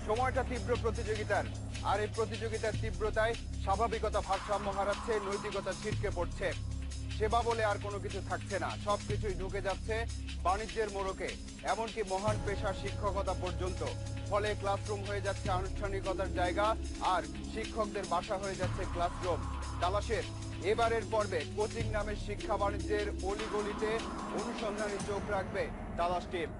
সময়টা তীব্র প্রতিযোগিতার, আর এই প্রতিযোগিতার তীব্রতায় স্বাভাবিকতা ভারসাম্য হারাচ্ছে, নৈতিকতা ছিটকে পড়ছে। সেবা বলে আর কোনো কিছু থাকছে না, সবকিছুই ঢুকে যাচ্ছে বাণিজ্যের মোড়কে, এমনকি মহান পেশার শিক্ষকতা পর্যন্ত। ফলে ক্লাসরুম হয়ে যাচ্ছে আনুষ্ঠানিকতার জায়গা, আর শিক্ষকদের বাসা হয়ে যাচ্ছে ক্লাসরুম। তালাশের এবারের পর্বে কোচিং নামের শিক্ষা বাণিজ্যের অলিগলিতে অনুসন্ধানী চোখ রাখবে তালাশ টিম।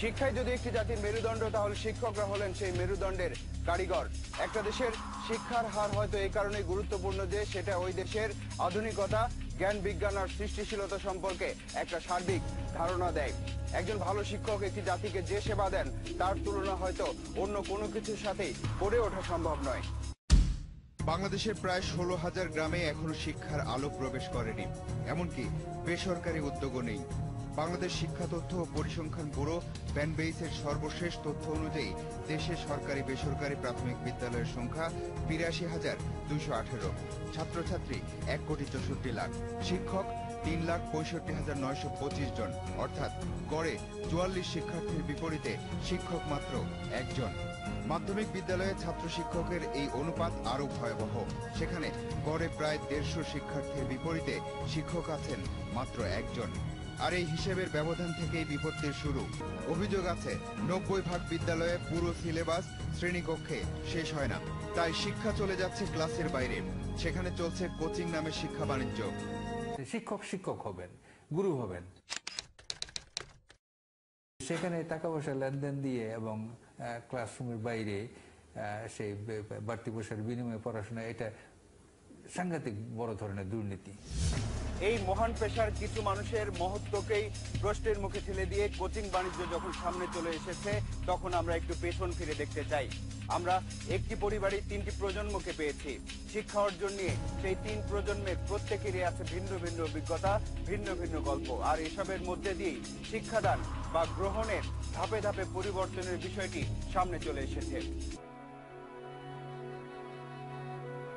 শিক্ষায় যদি একটি জাতির মেরুদণ্ড, তাহলে শিক্ষকরা হলেন সেই মেরুদণ্ডের কারিগর। একটা দেশের শিক্ষার হার হয়তো এই কারণে গুরুত্বপূর্ণ যে সেটা ওই দেশের আধুনিকতা, জ্ঞান বিজ্ঞান আর সৃষ্টিশীলতা সম্পর্কে একটা সার্বিক ধারণা দেয়। একজন ভালো শিক্ষক একটি জাতিকে যে সেবা দেন তার তুলনা হয়তো অন্য কোনো কিছুর সাথেই করে ওঠা সম্ভব নয়। বাংলাদেশের প্রায় 16,000 গ্রামে এখনো শিক্ষার আলো প্রবেশ করেনি, এমনকি বেসরকারি উদ্যোগও নেই। বাংলাদেশ শিক্ষা তথ্য ও পরিসংখ্যান ব্যুরো ব্যানবেইসের সর্বশেষ তথ্য অনুযায়ী দেশে সরকারি বেসরকারি প্রাথমিক বিদ্যালয়ের সংখ্যা 82,218, ছাত্রছাত্রী 1,64,00,000, শিক্ষক 3,65,925 জন, অর্থাৎ গড়ে 44 শিক্ষার্থীর বিপরীতে শিক্ষক মাত্র একজন। মাধ্যমিক বিদ্যালয়ে ছাত্র শিক্ষকের এই অনুপাত আরো ভয়াবহ। সেখানে গড়ে প্রায় 150 শিক্ষার্থীর বিপরীতে শিক্ষক আছেন মাত্র একজন। আর এই হিসেবের ব্যবধান থেকেই বিপত্তির শুরু। অভিযোগ আছে 90% বিদ্যালয়ে পুরো সিলেবাস শ্রেণীকক্ষে শেষ হয় না, তাই শিক্ষা চলে যাচ্ছে ক্লাসের বাইরে। সেখানে চলছে কোচিং নামের শিক্ষা বাণিজ্য। শিক্ষক শিক্ষক হবেন, গুরু হবেন, সেখানে টাকা পয়সা লেনদেন দিয়ে এবং ক্লাসরুমের বাইরে সেই বাড়তি পয়সার বিনিময়ে পড়াশোনা, এটা সাংঘাতিক বড় ধরনের দুর্নীতি। এই মহান পেশার কিছু মানুষের মহত্বকেই প্রশ্নের মুখে ঠেলে দিয়ে কোচিং বাণিজ্য যখন সামনে চলে এসেছে, তখন আমরা একটু পেছন ফিরে দেখতে চাই। আমরা একটি পরিবারের 3টি প্রজন্মকে পেয়েছি। শিক্ষা অর্জন নিয়ে সেই 3 প্রজন্মের প্রত্যেকেরই আছে ভিন্ন ভিন্ন অভিজ্ঞতা, ভিন্ন ভিন্ন গল্প, আর এসবের মধ্যে দিয়েই শিক্ষাদান বা গ্রহণের ধাপে ধাপে পরিবর্তনের বিষয়টি সামনে চলে এসেছে।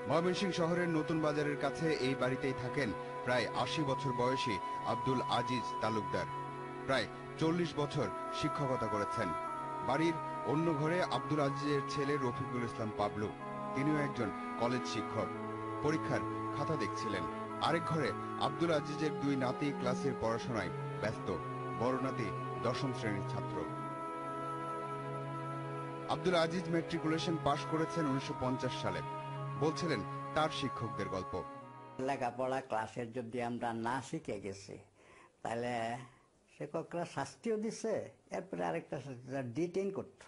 ময়মনসিংহ শহরের নতুন বাজারের কাছে এই বাড়িতেই থাকেন প্রায় 80 বছর বয়সী আব্দুল আজিজ তালুকদার। প্রায় 40 বছর শিক্ষকতা করেছেন। বাড়ির অন্য ঘরে আব্দুল আজিজের ছেলে রফিকুল ইসলাম পাবলু, তিনিও একজন কলেজ শিক্ষক, পরীক্ষার খাতা দেখছিলেন। আরেক ঘরে আব্দুল আজিজের 2 নাতি ক্লাসের পড়াশোনায় ব্যস্ত, বড় নাতি 10ম শ্রেণীর ছাত্র। আব্দুল আজিজ ম্যাট্রিকুলেশন পাশ করেছেন 1950 সালে। বলছিলেন তার শিক্ষকদের গল্প। লেখাপড়া ক্লাসের যদি আমরা না শিখে গেছি, তাহলে শিক্ষকরা শাস্তিও দিছে, এরপরে আরেকটা ডিটেইন করত।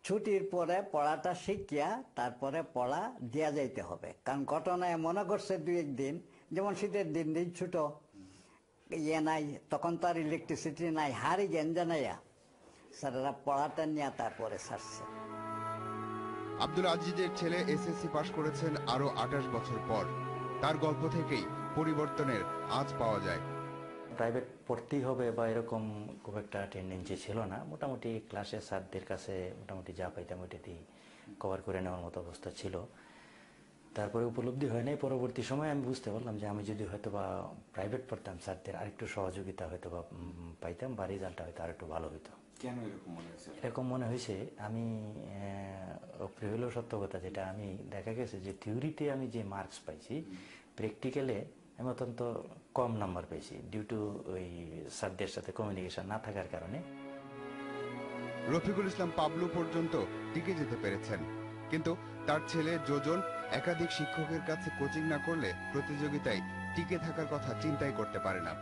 ছুটির পরে পড়াটা শিখিয়া তারপরে পড়া দেওয়া যাইতে হবে, কারণ ঘটনায় মনে করছে 2-1 দিন, যেমন শীতের দিন ছুটো ইয়ে নাই, তখন তো আর ইলেকট্রিসিটি নাই, হারি গেঞ্জা নাইয়া স্যারেরা পড়াটা নিয়ে তারপরে ছাড়ছে। আব্দুল আজিজের ছেলে এসএসসি পাশ করেছেন আরো 28 বছর পর। তার গল্প থেকেই পরিবর্তনের আজ পাওয়া যায়। প্রাইভেট পড়তেই হবে বা এরকম খুব একটা টেন্ডেন্সি ছিল না। মোটামুটি ক্লাসের স্যারদের কাছে মোটামুটি যা পাইতাম ওইটাতেই কভার করে নেওয়ার মতো অবস্থা ছিল। তারপরে উপলব্ধি হয় নাই, পরবর্তী সময় আমি বুঝতে পারলাম যে আমি যদি হয়তো বা প্রাইভেট পড়তাম, স্যারদের আরেকটু সহযোগিতা হয়তো বা পাইতাম বা রেজাল্টটা হয়তো আরেকটু ভালো হইতো। কেন এরকম মনে হয়েছে? এরকম মনে হয়েছে, আমি অপ্রিয় হলেও সত্য কথা, যেটা আমি দেখা গেছে যে থিওরিতে আমি যে মার্কস পাইছি, প্র্যাকটিক্যালে আমি অত্যন্ত কম নাম্বার পেয়েছি, ডিউ টু ওই স্যারদের সাথে কমিউনিকেশন না থাকার কারণে। রফিকুল ইসলাম পাবলু পর্যন্ত টিকে যেতে পেরেছেন, কিন্তু তার ছেলে যোজন একাধিক শিক্ষকের কাছে কোচিং না করলে প্রতিযোগিতায় টিকে থাকার কথা চিন্তাই করতে পারে না।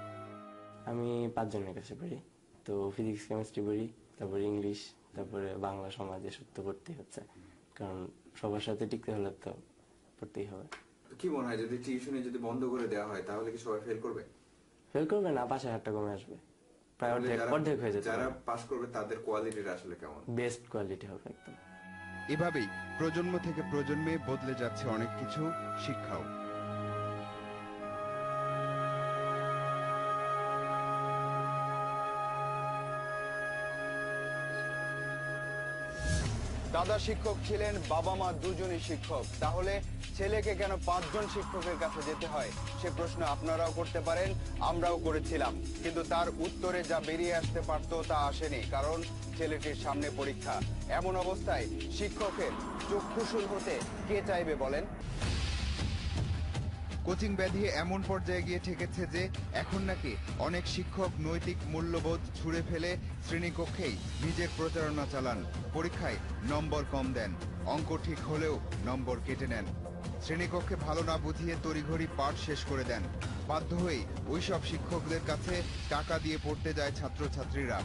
আমি 5 জনের কাছে পড়ি, তো ফিজিক্স কেমিস্ট্রি পড়ি, তারপরে ইংলিশ, তারপরে বাংলা, সমাজ, এসব তো পড়তেই হচ্ছে, কারণ সবার সাথে টিকতে হলে তো পড়তেই হবে। কি মনে হয় যদি টিউশনি যদি বন্ধ করে দেওয়া হয় তাহলে কি সবাই ফেল করবে? ফেল করবে না, পাশে হাতটা কমে আসবে। প্রায় অর্ধেক হয়ে যেতে যারা পারে। পাস করবে তাদের কোয়ালিটিটা আসলে কেমন? বেস্ট কোয়ালিটি হবে একদম। এভাবেই প্রজন্ম থেকে প্রজন্মে বদলে যাচ্ছে অনেক কিছু, শিক্ষাও। দাদা শিক্ষক ছিলেন, বাবা মা দুজনই শিক্ষক, তাহলে ছেলেকে কেন 5 জন শিক্ষকের কাছে যেতে হয় সে প্রশ্ন আপনারাও করতে পারেন, আমরাও করেছিলাম। কিন্তু তার উত্তরে যা বেরিয়ে আসতে পারতো তা আসেনি, কারণ ছেলেটির সামনে পরীক্ষা। এমন অবস্থায় শিক্ষকের চক্ষুশূল হতে কে চাইবে বলেন? কোচিং ব্যাধি এমন পর্যায়ে গিয়ে ঠেকেছে যে এখন নাকি অনেক শিক্ষক নৈতিক মূল্যবোধ ছুঁড়ে ফেলে শ্রেণীকক্ষেই নিজের প্রচারণা চালান, পরীক্ষায় নম্বর কম দেন, অঙ্ক ঠিক হলেও নম্বর কেটে নেন, শ্রেণীকক্ষে ভালো না বুঝিয়ে তড়িঘড়ি পাঠ শেষ করে দেন। বাধ্য হয়েই ওইসব শিক্ষকদের কাছে টাকা দিয়ে পড়তে যায় ছাত্রছাত্রীরা।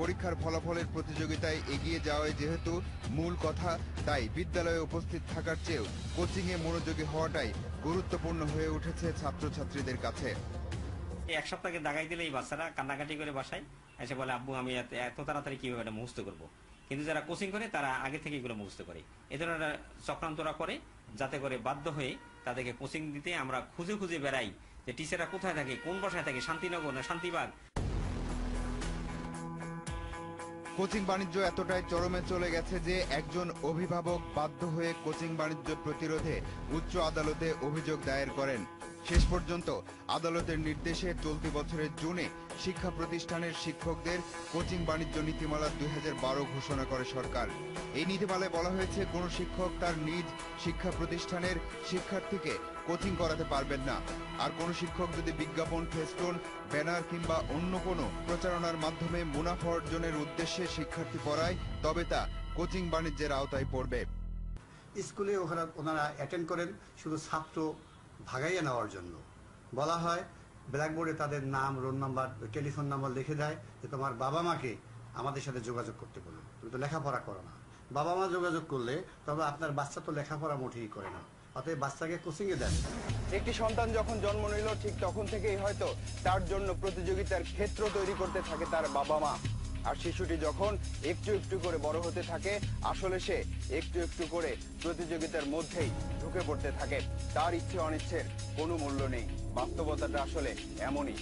পরীক্ষার ফলাফলের প্রতিযোগিতায় এগিয়ে যাওয়াই যেহেতু মূল কথা, তাই বিদ্যালয়ে উপস্থিত থাকার চেয়েও কোচিংয়ে মনোযোগী হওয়াটাই গুরুত্বপূর্ণ হয়ে উঠেছে ছাত্রছাত্রীদের কাছে। এক সপ্তাহে দাগাই দিলে এই বাচ্চারা কান্নাকাটি করে বাসায় এসে বলে, আব্বু আমি এত তাড়াতাড়ি কিভাবে এটা মুখস্থ করবো। কিন্তু যারা কোচিং করে তারা আগে থেকে এগুলো মুখস্থ করে। এ ধরনের চক্রান্তরা করে, যাতে করে বাধ্য হয়ে তাদেরকে কোচিং দিতে আমরা খুঁজে খুঁজে বেড়াই যে টিচাররা কোথায় থাকে, কোন বাসায় থাকে, শান্তিনগর না শান্তিবাগ। কোচিং বাণিজ্য এতটাই চরমে চলে গেছে যে একজন অভিভাবক বাধ্য হয়ে কোচিং বাণিজ্য প্রতিরোধে উচ্চ আদালতে অভিযোগ দায়ের করেন। শেষ পর্যন্ত আদালতের নির্দেশে চলতি বছরের জুনে শিক্ষা প্রতিষ্ঠানের শিক্ষকদের কোচিং বাণিজ্য নীতিমালা 2012 ঘোষণা করে সরকার। এই নীতিমালায় বলা হয়েছে কোনো শিক্ষক তার নিজ শিক্ষা প্রতিষ্ঠানের শিক্ষার্থীকে কোচিং করাতে পারবেন না। আর কোনো শিক্ষক যদি বিজ্ঞাপন, ফেস্টুন, ব্যানার কিংবা অন্য কোনো প্রচারণার মাধ্যমে মুনাফা অর্জনের উদ্দেশ্যে শিক্ষার্থী পড়ায় তবে তা কোচিং বাণিজ্যের আওতায় পড়বে। স্কুলে ওনারা অ্যাটেন্ড করেন শুধু ছাত্র ভাগাইয়ে নেওয়ার জন্য। বলা হয় ব্ল্যাকবোর্ডে তাদের নাম, রোল নাম্বার, টেলিফোন নাম্বার লিখে দেয় যে তোমার বাবা মাকে আমাদের সাথে যোগাযোগ করতে বলো, তুমি তো লেখাপড়া করো না। বাবা মা যোগাযোগ করলে তবে আপনার বাচ্চা তো লেখাপড়া মোটেই করে না, অতএব বাচ্চাকে কোচিংয়ে দেন। একটি সন্তান যখন জন্ম নিল ঠিক তখন থেকেই হয়তো তার জন্য প্রতিযোগিতার ক্ষেত্র তৈরি করতে থাকে তার বাবা মা। আর শিশুটি যখন একটু একটু করে বড় হতে থাকে আসলে সে একটু একটু করে প্রতিযোগিতার মধ্যেই ঢুকে পড়তে থাকে। তার ইচ্ছে অনিচ্ছের কোনো মূল্য নেই। বাস্তবতাটা আসলে এমনই।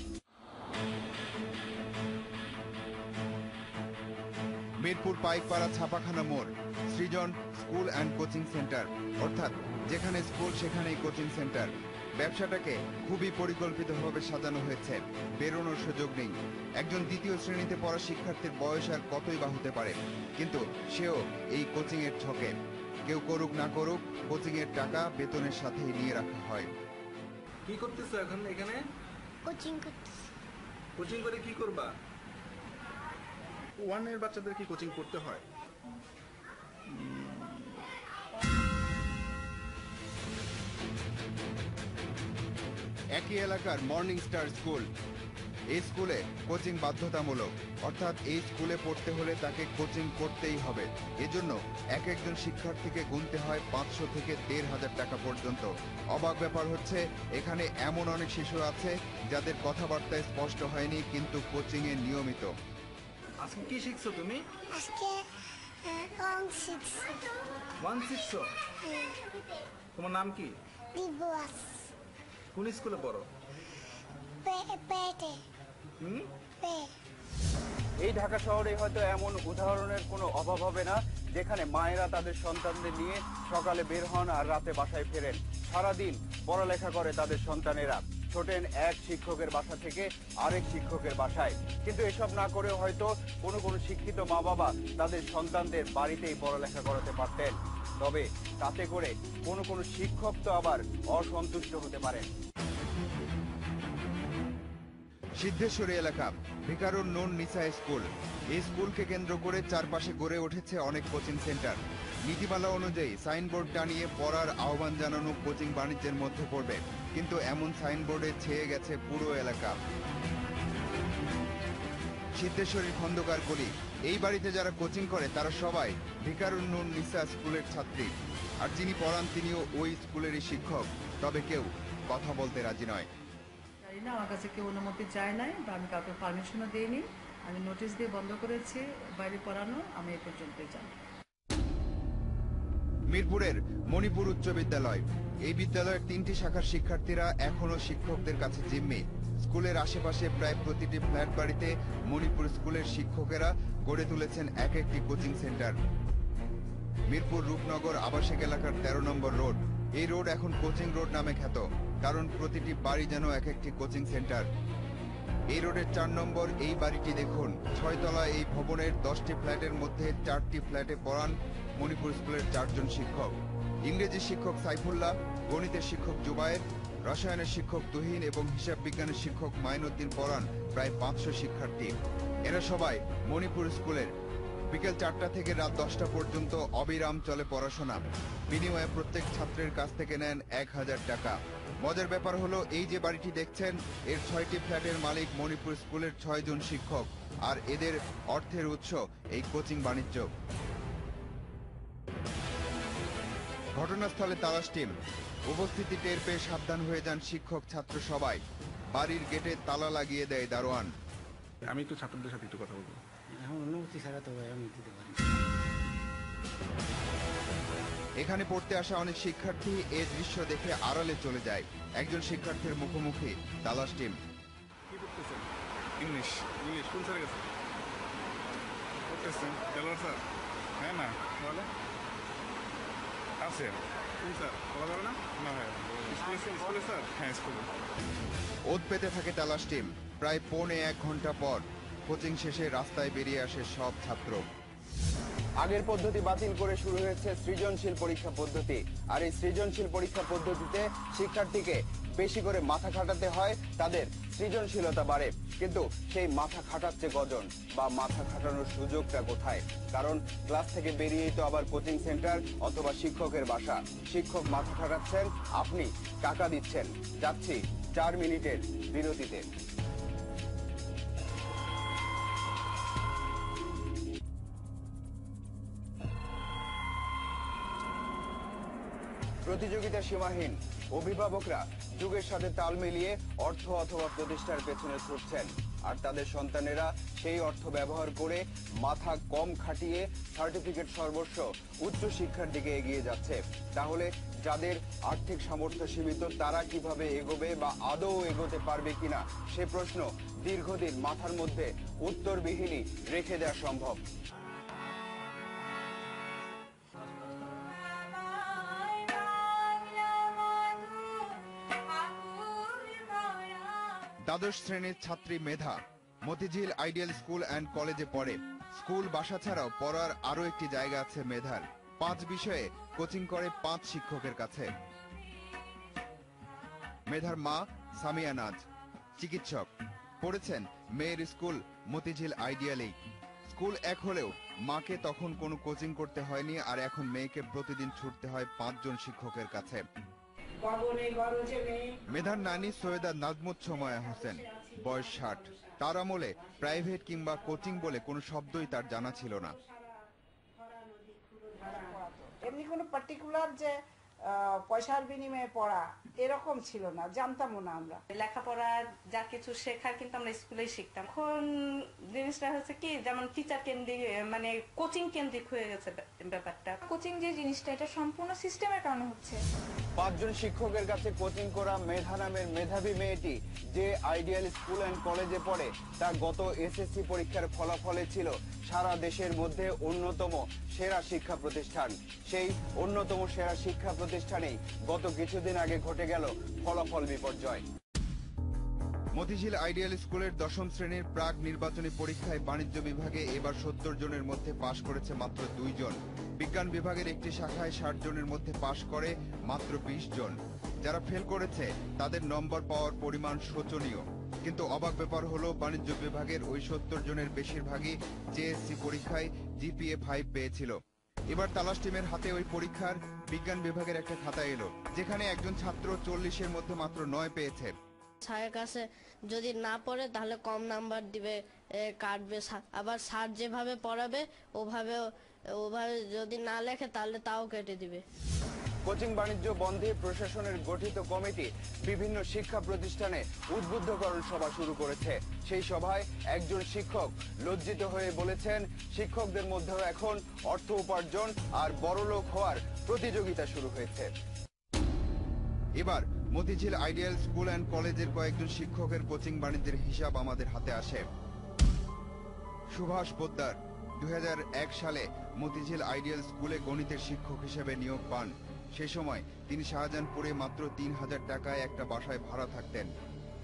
মিরপুর পাইকপাড়া ছাপাখানা মোড়, সৃজন স্কুল অ্যান্ড কোচিং সেন্টার, অর্থাৎ যেখানে স্কুল সেখানেই কোচিং সেন্টার। ব্যবসাটাকে খুবই পরিকল্পিতভাবে সাজানো হয়েছে, বেরোনোর সুযোগ নেই। একজন দ্বিতীয় শ্রেণীতে পড়া শিক্ষার্থীর বয়স আর কতই বা হতে পারে, কিন্তু সেও এই কোচিং এর ছকে। কেউ করুক না করুক, কোচিং এর টাকা বেতনের সাথেই নিয়ে রাখা হয়। কি করতেছো এখন এখানে? কোচিং করতেছি। কোচিং করে কি করবা? 1 এর বাচ্চাদের কি কোচিং করতে হয়? একই এলাকার মর্নিং স্টার স্কুল। এই স্কুলে কোচিং বাধ্যতামূলক, অর্থাৎ এই স্কুলে পড়তে হলে তাকে কোচিং করতেই হবে। এজন্য এক একজন শিক্ষার্থীকে গুনতে হয় 500 থেকে 1,500 টাকা পর্যন্ত। অবাক ব্যাপার হচ্ছে এখানে এমন অনেক শিশু আছে যাদের কথাবার্তায় স্পষ্ট হয়নি, কিন্তু কোচিং এ নিয়মিত। আজকে কি শিখছো তুমি? আজকে অং শিখছি। 1 শিখছো? তোমার নাম কি? দিবস। কোন স্কুলে পড়ো? পেটে। পে। এই ঢাকা শহরে হয়তো এমন উদাহরণের কোনো অভাব হবে না যেখানে মায়েরা তাদের সন্তানদের নিয়ে সকালে বের হন আর রাতে বাসায় ফেরেন। সারাদিন পড়ালেখা করে তাদের সন্তানেরা, ছোটেন এক শিক্ষকের বাসা থেকে আরেক শিক্ষকের বাসায়। কিন্তু এসব না করেও হয়তো কোনো কোনো শিক্ষিত মা বাবা তাদের সন্তানদের বাড়িতেই পড়ালেখা করাতে পারতেন। তবে তাতে করে কোনো কোনো শিক্ষক তো আবার অসন্তুষ্ট হতে পারেন। সিদ্ধেশ্বরী এলাকা, ভিকারুন নুন নিসা স্কুল। এই স্কুলকে কেন্দ্র করে চারপাশে গড়ে উঠেছে অনেক কোচিং সেন্টার। নীতিমালা অনুযায়ী সাইনবোর্ড টানিয়ে পড়ার আহ্বান জানানো কোচিং বাণিজ্যের মধ্যে পড়বে, কিন্তু এমন সাইনবোর্ডে ছেয়ে গেছে পুরো এলাকা। সিদ্ধেশ্বরীর খন্দকার গলি, এই বাড়িতে যারা কোচিং করে তারা সবাই ভিকারুন নুন নিসা স্কুলের ছাত্রী। আর যিনি পড়ান তিনিও ওই স্কুলেরই শিক্ষক, তবে কেউ কথা বলতে রাজি নয়। আমার কাছে কেউ অনুমতি চায় নাই বা আমি কাউকে পারমিশনও দিইনি। আমি নোটিশ দিয়ে বন্ধ করেছি, বাইরে পড়ানো আমি এ পর্যন্তই জানি। মিরপুরের মণিপুর উচ্চ বিদ্যালয়, এই বিদ্যালয়ের 3টি শাখার শিক্ষার্থীরা এখনো শিক্ষকদের কাছে জিম্মি। স্কুলের আশেপাশে প্রায় প্রতিটি ফ্ল্যাট বাড়িতে মণিপুর স্কুলের শিক্ষকেরা গড়ে তুলেছেন এক একটি কোচিং সেন্টার। মিরপুর রূপনগর আবাসিক এলাকার 13 নম্বর রোড, এই রোড এখন কোচিং রোড নামে খ্যাত, কারণ প্রতিটি বাড়ি যেন এক একটি কোচিং সেন্টার। এই রোডের 4 নম্বর এই বাড়িটি দেখুন, 6 তলা এই ভবনের 10টি ফ্ল্যাটের মধ্যে 4টি ফ্ল্যাটে পড়ান মণিপুর স্কুলের 4 জন শিক্ষক। ইংরেজি শিক্ষক সাইফুল্লাহ, গণিতের শিক্ষক জুবায়ের, রসায়নের শিক্ষক তুহিন এবং হিসাব বিজ্ঞানের শিক্ষক মাইনুদ্দিন পড়ান প্রায় 500 শিক্ষার্থী। এরা সবাই মণিপুর স্কুলের। বিকেল 4টা থেকে রাত 10টা পর্যন্ত অবিরাম চলে পড়াশোনা। বিনিময়ে প্রত্যেক ছাত্রের কাছ থেকে নেন 1000 টাকা। মজার ব্যাপার হলো, এই যে বাড়িটি দেখছেন, এর 6টি ফ্ল্যাটের মালিক মণিপুর স্কুলের 6 জন শিক্ষক, আর এদের অর্থের উৎস এই কোচিং বাণিজ্য। ঘটনাস্থলে তালাশ টিম। উপস্থিতি টের পেয়ে সাবধান হয়ে যান শিক্ষক ছাত্র সবাই। বাড়ির গেটে তালা লাগিয়ে দেয় দারোয়ান। আমি একটু ছাত্রদের সাথে একটু কথা বলবো। অনুমতি ছাড়া তো ভাই আমি দিতে পারি। এখানে পড়তে আসা অনেক শিক্ষার্থী এই দৃশ্য দেখে আড়ালে চলে যায়। একজন শিক্ষার্থীর মুখোমুখি তালাশ টিম। কি পড়তেছেন? ইংলিশ। ইংলিশ কোন স্যারের কাছে পড়তেছেন? দেলোয়ার স্যার? হ্যাঁ, না বলে আছে। কোন স্যার বলা যাবে না? না ভাই, স্কুলে স্যার? হ্যাঁ, স্কুলে। ওদ পেতে থাকে তালাশ টিম। প্রায় 1.25 ঘন্টা পর কোচিং শেষে রাস্তায় বেরিয়ে আসে সব ছাত্র। আগের পদ্ধতি বাতিল করে শুরু হয়েছে সৃজনশীল পরীক্ষা পদ্ধতি। আর এই সৃজনশীল পরীক্ষা পদ্ধতিতে শিক্ষার্থীকে বেশি করে মাথা খাটাতে হয়, তাদের সৃজনশীলতা বাড়ে। কিন্তু সেই মাথা খাটাচ্ছে কজন, বা মাথা খাটানোর সুযোগটা কোথায়? কারণ ক্লাস থেকে বেরিয়েই তো আবার কোচিং সেন্টার অথবা শিক্ষকের বাসা। শিক্ষক মাথা খাটাচ্ছেন, আপনি টাকা দিচ্ছেন। যাচ্ছি 4 মিনিটের বিরতিতে। প্রতিযোগিতা সীমাহীন। অভিভাবকরা যুগের সাথে তাল মিলিয়ে অর্থ অথবা প্রতিষ্ঠার পেছনে ছুটছেন, আর তাদের সন্তানেরা সেই অর্থ ব্যবহার করে মাথা কম খাটিয়ে সার্টিফিকেট সর্বস্ব উচ্চ শিক্ষার দিকে এগিয়ে যাচ্ছে। তাহলে যাদের আর্থিক সামর্থ্য সীমিত, তারা কিভাবে এগোবে বা আদৌ এগোতে পারবে কিনা, সে প্রশ্ন দীর্ঘদিন মাথার মধ্যে উত্তরবিহীনই রেখে দেওয়া সম্ভব। দ্বাদশ শ্রেণীর ছাত্রী মেধা মতিঝিল আইডিয়াল স্কুল অ্যান্ড কলেজে পড়ে। স্কুল বাসা ছাড়াও পড়ার আরো একটি জায়গা আছে মেধার। 5 বিষয়ে কোচিং করে 5 শিক্ষকের কাছে। মেধার মা সামিয়া নাজ চিকিৎসক, পড়েছেন মেয়ের স্কুল মতিঝিল আইডিয়ালেই। স্কুল এক হলেও মাকে তখন কোনো কোচিং করতে হয়নি, আর এখন মেয়েকে প্রতিদিন ছুটতে হয় 5 জন শিক্ষকের কাছে। মেধার নানি সৈয়দা নাজমুত সময়া হোসেন, বয়স 60। তার আমলে প্রাইভেট কিংবা কোচিং বলে কোনো শব্দই তার জানা ছিল না। এমনি কোনো পার্টিকুলার যে পয়সার বিনিময়ে পড়া এরকম ছিল না, জানতামও না। আমরা লেখাপড়ার যা কিছু শেখার কিন্তু আমরা স্কুলেই শিখতাম। এখন জিনিসটা হচ্ছে কি, যেমন টিচার কেন্দ্রিক, মানে কোচিং কেন্দ্রিক হয়ে গেছে ব্যাপারটা। কোচিং যে জিনিসটা, এটা সম্পূর্ণ সিস্টেমের কারণে হচ্ছে। 5 জন শিক্ষকের কাছে কোচিং করা মেধা নামের মেধাবী মেয়েটি যে আইডিয়াল স্কুল অ্যান্ড কলেজে পড়ে, তা গত এসএসসি পরীক্ষার ফলাফলে ছিল সারা দেশের মধ্যে অন্যতম সেরা শিক্ষা প্রতিষ্ঠান। সেই অন্যতম সেরা শিক্ষা প্রতিষ্ঠানেই গত কিছুদিন আগে ঘটে গেল ফলাফল বিপর্যয়। মতিঝিল আইডিয়াল স্কুলের 10ম শ্রেণীর প্রাক নির্বাচনী পরীক্ষায় বাণিজ্য বিভাগে এবার 70 জনের মধ্যে পাশ করেছে মাত্র 2 জন। বিজ্ঞান বিভাগের একটি শাখায় 60 জনের মধ্যে পাশ করে মাত্র 20 জন। যারা ফেল করেছে তাদের নম্বর পাওয়ার পরিমাণ শোচনীয়। কিন্তু অবাক ব্যাপার হলো, বাণিজ্য বিভাগের ওই 70 জনের বেশিরভাগই জেএসসি পরীক্ষায় জিপিএ 5 পেয়েছিল। এবার তালাশ টিমের হাতে ওই পরীক্ষার বিজ্ঞান বিভাগের একটা খাতা এলো, যেখানে একজন ছাত্র 40-এর মধ্যে মাত্র 9 পেয়েছে। স্যারের কাছে যদি না পড়ে তাহলে কম নাম্বার দিবে, কাটবে। আবার স্যার যেভাবে পড়াবে ওভাবে যদি না লেখে তাহলে তাও কেটে দিবে। কোচিং বাণিজ্য বন্ধে প্রশাসনের গঠিত কমিটি বিভিন্ন শিক্ষা প্রতিষ্ঠানে উদ্বুদ্ধকরণ সভা শুরু করেছে। সেই সভায় একজন শিক্ষক লজ্জিত হয়ে বলেছেন, শিক্ষকদের মধ্যেও এখন অর্থ উপার্জন আর বড়লোক হওয়ার প্রতিযোগিতা শুরু হয়েছে। এবার মতিঝিল আইডিয়াল স্কুল অ্যান্ড কলেজের কয়েকজন শিক্ষকের কোচিং বাণিজ্যের হিসাব আমাদের হাতে আসে। সুভাষ পোদ্দার 2001 সালে মতিঝিল আইডিয়াল স্কুলে গণিতের শিক্ষক হিসেবে নিয়োগ পান। সে সময় তিনি শাহজাহানপুরে মাত্র 3000 টাকায় একটা বাসায় ভাড়া থাকতেন।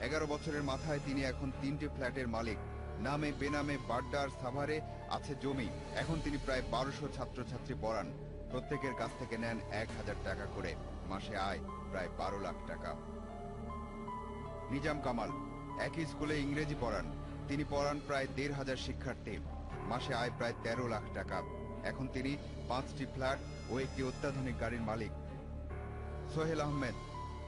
11 বছরের মাথায় তিনি এখন 3টে ফ্ল্যাটের মালিক। নামে বেনামে বাড্ডার সাভারে আছে জমি। এখন তিনি প্রায় 1200 ছাত্রছাত্রী পড়ান। প্রত্যেকের কাছ থেকে নেন 1000 টাকা করে। মাসে আয় প্রায় 12 লাখ টাকা। নিজাম কামাল একই স্কুলে ইংরেজি পড়ান। তিনি পড়ান প্রায় 1500 শিক্ষার্থী। মাসে আয় প্রায় 13 লাখ টাকা। এখন তিনি 5টি ফ্ল্যাট ও একটি অত্যাধুনিক গাড়ির মালিক। সোহেল আহমেদ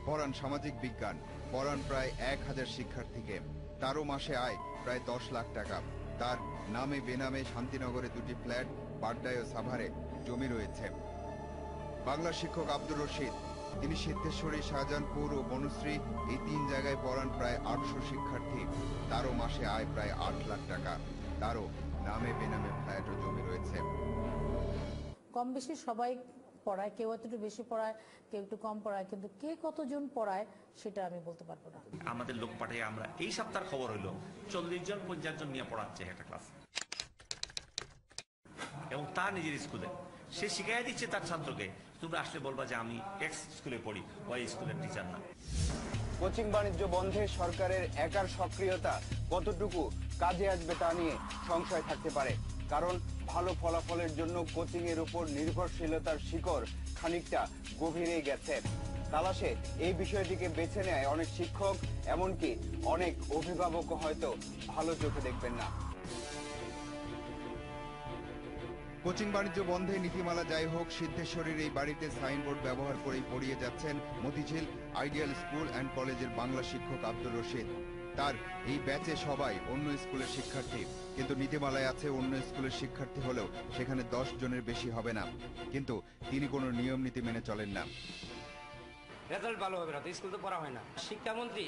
পড়ান সামাজিক বিজ্ঞান। পড়ান প্রায় 1000 শিক্ষার্থীকে। তারও মাসে আয় প্রায় 10 লাখ টাকা। তার নামে বেনামে শান্তিনগরে 2টি ফ্ল্যাট, বাড্ডায় ও সাভারে জমি রয়েছে। বাংলা শিক্ষক আব্দুর রশিদ, তিনি সিদ্ধেশ্বরী, শাহজাহানপুর ও বনশ্রী এই 3 জায়গায় পড়ান প্রায় 800 শিক্ষার্থী। তারও মাসে আয় প্রায় 8 লাখ টাকা। তারও নামে বেনামে ফ্ল্যাট ও জমি রয়েছে। কম বেশি সবাই পড়ায়, কেউ একটু বেশি পড়ায়, কেউ একটু কম পড়ায়, কিন্তু কে কতজন পড়ায় সেটা আমি বলতে পারবো না। আমাদের লোক পাঠিয়ে আমরা এই সপ্তাহের খবর হইলো 40 জন 50 জন নিয়ে পড়াচ্ছে একটা ক্লাস, এবং তার নিজের স্কুলে সে শিখাই দিচ্ছে তার ছাত্রকে, তোমরা আসলে বলবা যে আমি এক্স স্কুলে পড়ি, ওই স্কুলের টিচার না। কোচিং বাণিজ্য বন্ধে সরকারের একার সক্রিয়তা কতটুকু কাজে আসবে তা নিয়ে সংশয় থাকতে পারে। কারণ ভালো ফলাফলের জন্য কোচিং এর উপর নির্ভরশীলতার শিকড় খানিকটা গভীরে গেছে। তালাশে এই বিষয়টিকে বেছে নেয় অনেক শিক্ষক, এমনকি অনেক অভিভাবক হয়তো ভালো চোখে দেখবেন না। কোচিং বাণিজ্য বন্ধে নীতিমালা যাই হোক, সিদ্ধেশ্বরীর এই বাড়িতে সাইনবোর্ড ব্যবহার করেই পড়িয়ে যাচ্ছেন মতিঝিল আইডিয়াল স্কুল অ্যান্ড কলেজের বাংলা শিক্ষক আব্দুর রশিদ। তার এই ব্যাচে সবাই অন্য স্কুলের শিক্ষার্থী, কিন্তু নীতিমালায় আছে অন্য স্কুলের শিক্ষার্থী হলেও সেখানে 10 জনের বেশি হবে না। কিন্তু তিনি কোনো নিয়ম নীতি মেনে চলেন না। রেজাল্ট ভালো হবে না তো স্কুল তো পড়া হয় না। শিক্ষামন্ত্রী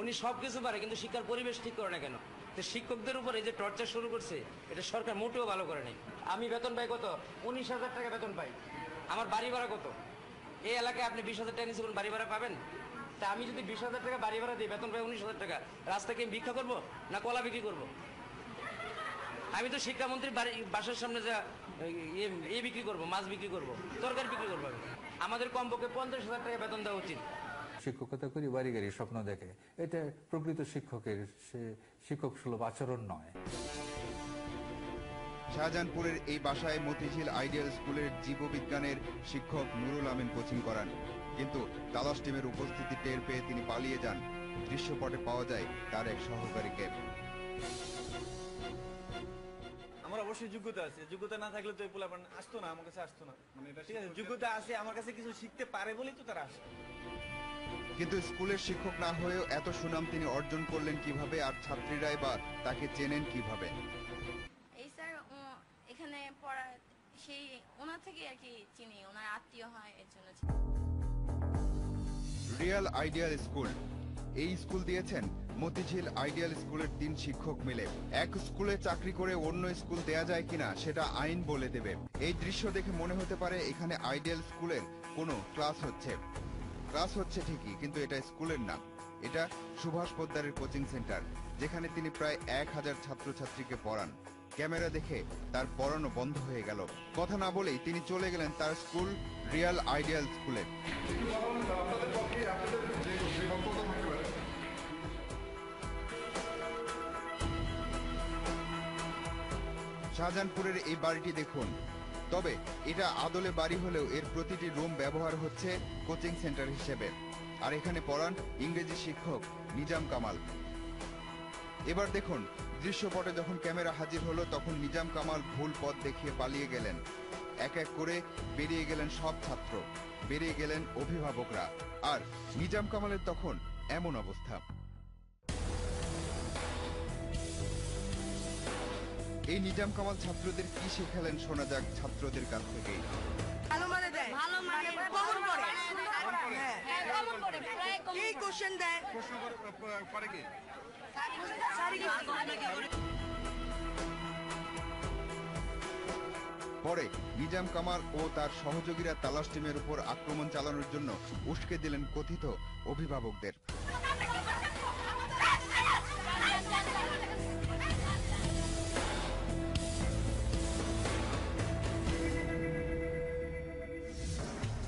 উনি সবকিছু পারে, কিন্তু শিক্ষার পরিবেশ ঠিক করে না কেন? শিক্ষকদের উপর এই যে টর্চার শুরু করছে, এটা সরকার মোটেও ভালো করে নাই। আমি বেতন পাই কত? 19,000 টাকা বেতন পাই। আমার বাড়ি ভাড়া কত? এই এলাকায় আপনি 20,000 টাকা নিচে বাড়ি ভাড়া পাবেন? তা আমি যদি 20,000 টাকা বাড়ি ভাড়া দিই, বেতন পাই 19,000 টাকা, রাস্তাকে আমি ভিক্ষা করবো না কলা বিক্রি করবো? আমি তো শিক্ষামন্ত্রীর বাসার সামনে যা বিক্রি করবো, মাছ বিক্রি করবো, তরকারি বিক্রি করবো। আমাদের কমপক্ষে 50,000 টাকা বেতন দেওয়া উচিত। শিক্ষকতা করি বাড়ি গাড়ি স্বপ্ন দেখে, এটা প্রকৃত শিক্ষকের সে শিক্ষক সুলভ আচরণ নয়। শাহজাহানপুরের এই বাসায় মতিঝিল আইডিয়াল স্কুলের জীববিজ্ঞানের শিক্ষক নুরুল আমিন কোচিং করান, কিন্তু তালাশ টিমের উপস্থিতি টের পেয়ে তিনি পালিয়ে যান। দৃশ্যপটে পাওয়া যায় তার এক সহকারীকে। আমার অবশ্যই যোগ্যতা আছে, যোগ্যতা না থাকলে তো এই পোলাপান আসতো না, আমার কাছে আসতো না। ঠিক আছে, যোগ্যতা আছে, আমার কাছে কিছু শিখতে পারে বলেই তো তারা আসে। কিন্তু স্কুলের শিক্ষক না হয়েও এত সুনাম তিনি অর্জন করলেন কিভাবে, আর ছাত্রীরাই বা তাকে চেনেন কিভাবে? এই স্যার এখানে পড়া সেই ওনার থেকে আর কি চিনি, ওনার আত্মীয় হয়, এর জন্য। রিয়াল আইডিয়াল স্কুল, এই স্কুল দিয়েছেন মতিঝিল আইডিয়াল স্কুলের 3 শিক্ষক মিলে। এক স্কুলে চাকরি করে অন্য স্কুল দেয়া যায় কিনা সেটা আইন বলে দেবে। এই দৃশ্য দেখে মনে হতে পারে এখানে আইডিয়াল স্কুলের কোনো ক্লাস হচ্ছে। ক্লাস হচ্ছে ঠিকই, কিন্তু এটা স্কুলের না, এটা সুভাষ পোদ্দারের কোচিং সেন্টার, যেখানে তিনি প্রায় 1000 ছাত্রছাত্রীকে পড়ান। ক্যামেরা দেখে তার পড়ানো বন্ধ হয়ে গেল। কথা না বলেই তিনি চলে গেলেন তার স্কুল রিয়াল আইডিয়াল স্কুলে। শাহজাহানপুরের এই বাড়িটি দেখুন। তবে এটা আদলে বাড়ি হলেও এর প্রতিটি রুম ব্যবহার হচ্ছে কোচিং সেন্টার হিসেবে। আর এখানে পড়ান ইংরেজি শিক্ষক নিজাম কামাল। এবার দেখুন, দৃশ্যপটে যখন ক্যামেরা হাজির হলো তখন নিজাম কামাল ভুল পথ দেখিয়ে পালিয়ে গেলেন। এক এক করে বেরিয়ে গেলেন সব ছাত্র, বেরিয়ে গেলেন অভিভাবকরা, আর নিজাম কামালের তখন এমন অবস্থা। এই নিজাম কামাল ছাত্রদের কি শেখালেন শোনা যাক ছাত্রদের কাছ থেকে। ভালো মানে দেয়, ভালো মানে কি কোশ্চেন দেয় প্রশ্ন করে কি পরে নিজাম কামাল ও তার সহযোগীরা তালাশ টিমের উপর আক্রমণ চালানোর জন্য উস্কে দিলেন কথিত অভিভাবকদের।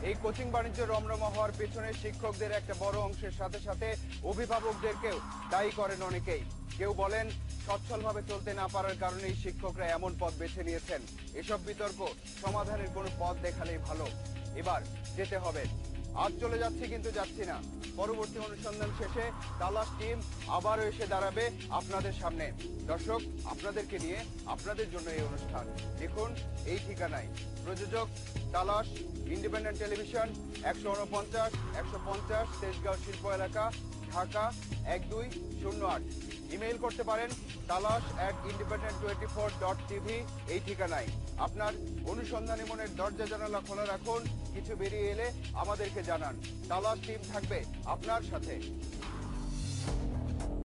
এই কোচিং বাণিজ্য রমরমা হওয়ার পেছনে শিক্ষকদের একটা বড় অংশের সাথে সাথে অভিভাবকদেরকেও দায়ী করেন অনেকেই। কেউ বলেন সচ্ছলভাবে চলতে না পারার কারণেই শিক্ষকরা এমন পথ বেছে নিয়েছেন। এসব বিতর্ক সমাধানের কোনো পথ দেখালেই ভালো। এবার যেতে হবে। আজ চলে যাচ্ছি কিন্তু যাচ্ছি না। পরবর্তী অনুসন্ধান শেষে তালাশ টিম আবারও এসে দাঁড়াবে আপনাদের সামনে। দর্শক, আপনাদেরকে নিয়ে আপনাদের জন্য এই অনুষ্ঠান দেখুন এই ঠিকানায়। প্রযোজক তালাশ, ইন্ডিপেন্ডেন্ট টেলিভিশন, 149-150 তেজগাঁও শিল্প এলাকা, ঢাকা 1208। ইমেইল করতে পারেন talash@independent24.tv এই ঠিকানায়। আপনার অনুসন্ধানী মনের দরজা জানালা খোলা রাখুন। কিছু বেরিয়ে এলে আমাদেরকে জানান। তালাশ টিম থাকবে আপনার সাথে।